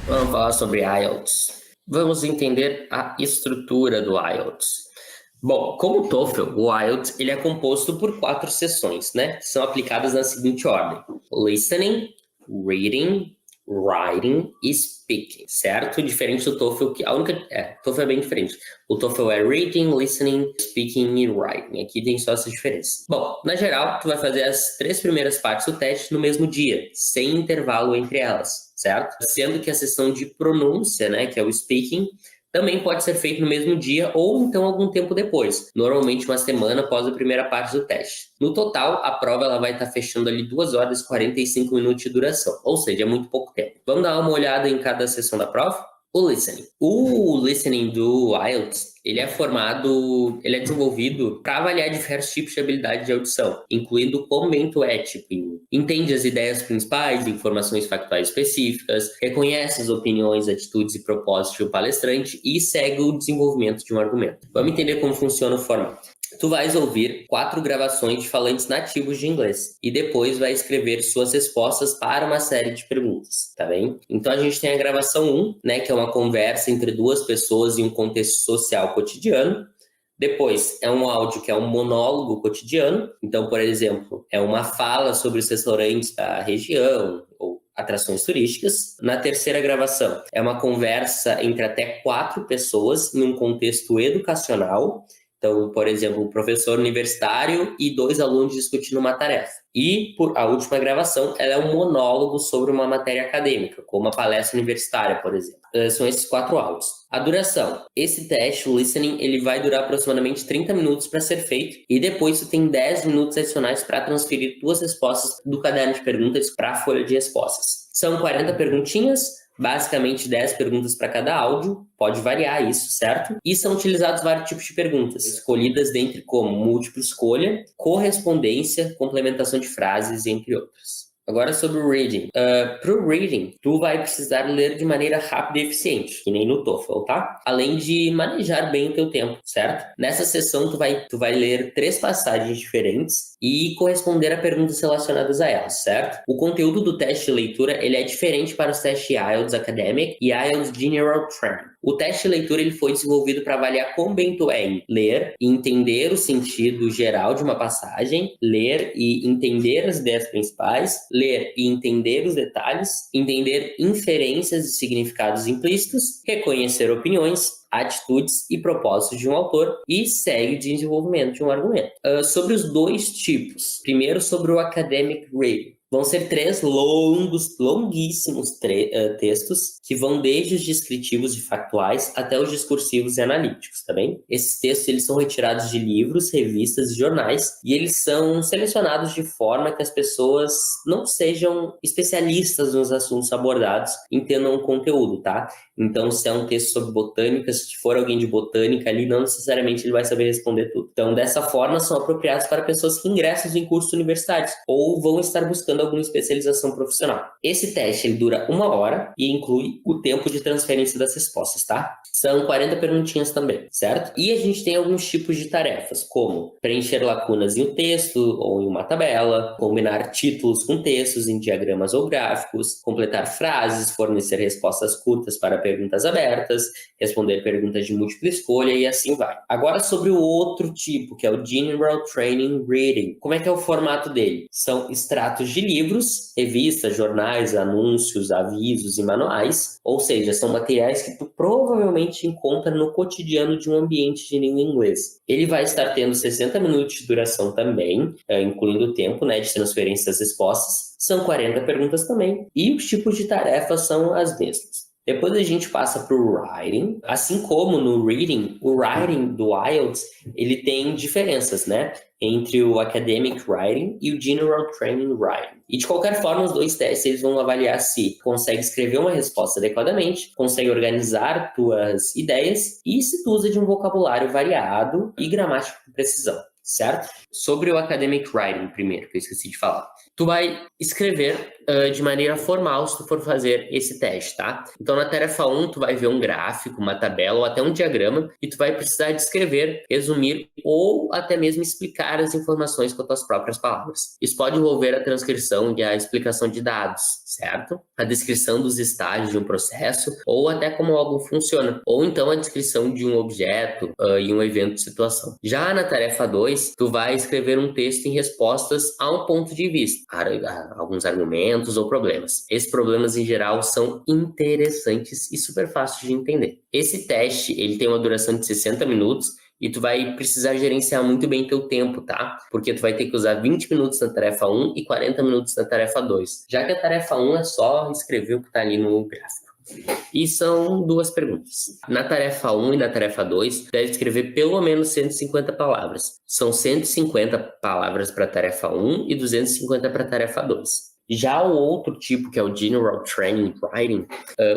Vamos falar sobre IELTS. Vamos entender a estrutura do IELTS. Bom, como o TOEFL, o IELTS ele é composto por 4 sessões, né? Que são aplicadas na seguinte ordem: listening, reading, writing e speaking, certo? Diferente do TOEFL, que o TOEFL é bem diferente. O TOEFL é reading, listening, speaking e writing. Aqui tem só essa diferença. Bom, na geral, tu vai fazer as 3 primeiras partes do teste no mesmo dia, sem intervalo entre elas, certo? Sendo que a sessão de pronúncia, né, que é o speaking, também pode ser feito no mesmo dia ou então algum tempo depois, normalmente uma semana após a primeira parte do teste. No total, a prova ela vai estar fechando ali 2 horas e 45 minutos de duração, ou seja, é muito pouco tempo. Vamos dar uma olhada em cada sessão da prova? O listening. O listening do IELTS, ele é desenvolvido para avaliar diversos tipos de habilidade de audição, incluindo quão bem tu é, tipo, entende as ideias principais, informações factuais específicas, reconhece as opiniões, atitudes e propósitos de um palestrante e segue o desenvolvimento de um argumento. Vamos entender como funciona o formato. Tu vais ouvir 4 gravações de falantes nativos de inglês e depois vai escrever suas respostas para uma série de perguntas, tá bem? Então a gente tem a gravação 1, né, que é uma conversa entre 2 pessoas em um contexto social cotidiano. Depois é um áudio que é um monólogo cotidiano. Então, por exemplo, é uma fala sobre os restaurantes da região ou atrações turísticas. Na terceira gravação é uma conversa entre até 4 pessoas em um contexto educacional. Então, por exemplo, um professor universitário e 2 alunos discutindo uma tarefa. E a última gravação, ela é um monólogo sobre uma matéria acadêmica, como uma palestra universitária, por exemplo. São esses 4 áudios. A duração. Esse teste, o listening, ele vai durar aproximadamente 30 minutos para ser feito e depois tu tem 10 minutos adicionais para transferir tuas respostas do caderno de perguntas para a folha de respostas. São 40 perguntinhas, basicamente 10 perguntas para cada áudio, pode variar isso, certo? E são utilizados vários tipos de perguntas, escolhidas dentre como múltipla escolha, correspondência, complementação de frases, entre outras. Agora sobre o reading. Para o reading, tu vai precisar ler de maneira rápida e eficiente, que nem no TOEFL, tá? Além de manejar bem o teu tempo, certo? Nessa sessão, tu vai ler 3 passagens diferentes e corresponder a perguntas relacionadas a elas, certo? O conteúdo do teste de leitura, ele é diferente para os testes IELTS Academic e IELTS General Training. O teste de leitura ele foi desenvolvido para avaliar quão bem tu é em ler e entender o sentido geral de uma passagem, ler e entender as ideias principais, ler e entender os detalhes, entender inferências e significados implícitos, reconhecer opiniões, atitudes e propósitos de um autor e segue o desenvolvimento de um argumento. Sobre os 2 tipos. Primeiro, sobre o Academic Reading. Vão ser 3 longuíssimos textos que vão desde os descritivos e factuais até os discursivos e analíticos, tá bem? Esses textos eles são retirados de livros, revistas e jornais e eles são selecionados de forma que as pessoas não sejam especialistas nos assuntos abordados, entendam o conteúdo, tá? Então, se é um texto sobre botânica, se for alguém de botânica ali, não necessariamente ele vai saber responder tudo. Então, dessa forma, são apropriados para pessoas que ingressam em cursos universitários ou vão estar buscando alguma especialização profissional. Esse teste ele dura 1 hora e inclui o tempo de transferência das respostas, tá? São 40 perguntinhas também, certo? E a gente tem alguns tipos de tarefas, como preencher lacunas em um texto ou em uma tabela, combinar títulos com textos em diagramas ou gráficos, completar frases, fornecer respostas curtas para perguntas abertas, responder perguntas de múltipla escolha e assim vai. Agora sobre o outro tipo, que é o General Training Reading. Como é que é o formato dele? São extratos de livros, revistas, jornais, anúncios, avisos e manuais, ou seja, são materiais que tu provavelmente encontra no cotidiano de um ambiente de língua inglesa. Ele vai estar tendo 60 minutos de duração também, incluindo o tempo, né, de transferência das respostas. São 40 perguntas também, e os tipos de tarefas são as mesmas. Depois a gente passa para o writing. Assim como no reading, o writing do IELTS, ele tem diferenças, né? Entre o academic writing e o general training writing. E de qualquer forma, os 2 testes eles vão avaliar se consegue escrever uma resposta adequadamente, consegue organizar tuas ideias e se tu usa de um vocabulário variado e gramática com precisão. certo? Sobre o Academic Writing, primeiro, que eu esqueci de falar. Tu vai escrever de maneira formal se tu for fazer esse teste, tá? Então, na tarefa 1, tu vai ver um gráfico, uma tabela ou até um diagrama e tu vai precisar de escrever, resumir ou até mesmo explicar as informações com as tuas próprias palavras. Isso pode envolver a transcrição e a explicação de dados, certo? A descrição dos estágios de um processo ou até como algo funciona, ou então a descrição de um objeto e um evento de situação. Já na tarefa 2, tu vai escrever um texto em respostas a um ponto de vista, alguns argumentos ou problemas. Esses problemas, em geral, são interessantes e super fáceis de entender. Esse teste, ele tem uma duração de 60 minutos e tu vai precisar gerenciar muito bem teu tempo, tá? Porque tu vai ter que usar 20 minutos na tarefa 1 e 40 minutos na tarefa 2. Já que a tarefa 1 é só escrever o que tá ali no gráfico. E são 2 perguntas. Na tarefa 1 e na tarefa 2, deve escrever pelo menos 150 palavras. São 150 palavras para a tarefa 1 e 250 para a tarefa 2. Já o outro tipo, que é o General Training Writing,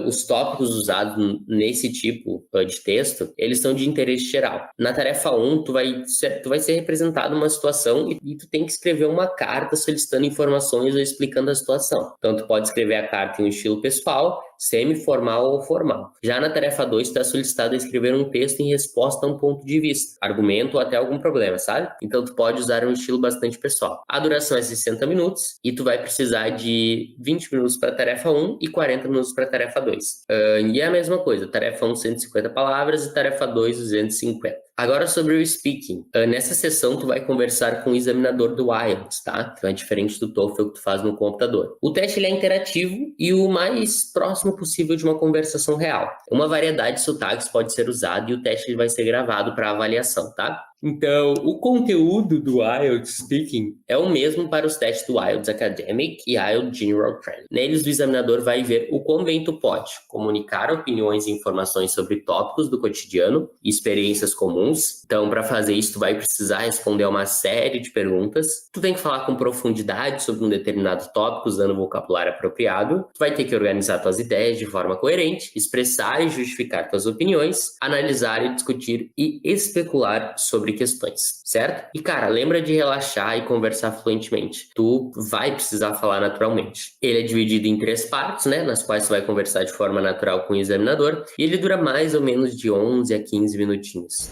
os tópicos usados nesse tipo de texto, eles são de interesse geral. Na tarefa 1, tu vai ser representado uma situação e tu tem que escrever uma carta solicitando informações ou explicando a situação. Então, tu pode escrever a carta em um estilo pessoal, semi-formal ou formal. Já na tarefa 2, tu é solicitado a escrever um texto em resposta a um ponto de vista, argumento ou até algum problema, sabe? Então, tu pode usar um estilo bastante pessoal. A duração é 60 minutos e tu vai precisar de 20 minutos para a tarefa 1 e 40 minutos para a tarefa 2. E é a mesma coisa, tarefa 1, 150 palavras e tarefa 2, 250. Agora sobre o speaking. Nessa sessão, tu vai conversar com o examinador do IELTS, tá? Então é diferente do TOEFL que tu faz no computador. O teste ele é interativo e o mais próximo possível de uma conversação real. Uma variedade de sotaques pode ser usada e o teste ele vai ser gravado para avaliação, tá? Então, o conteúdo do IELTS Speaking é o mesmo para os testes do IELTS Academic e IELTS General Training. Neles, o examinador vai ver o quão bem tu pode comunicar opiniões e informações sobre tópicos do cotidiano e experiências comuns. Então, para fazer isso, tu vai precisar responder a uma série de perguntas. Tu tem que falar com profundidade sobre um determinado tópico usando o vocabulário apropriado. Tu vai ter que organizar tuas ideias de forma coerente, expressar e justificar tuas opiniões, analisar e discutir e especular sobre questões, certo? E, cara, lembra de relaxar e conversar fluentemente. Tu vai precisar falar naturalmente. Ele é dividido em 3 partes, né? Nas quais tu vai conversar de forma natural com o examinador. E ele dura mais ou menos de 11 a 15 minutinhos.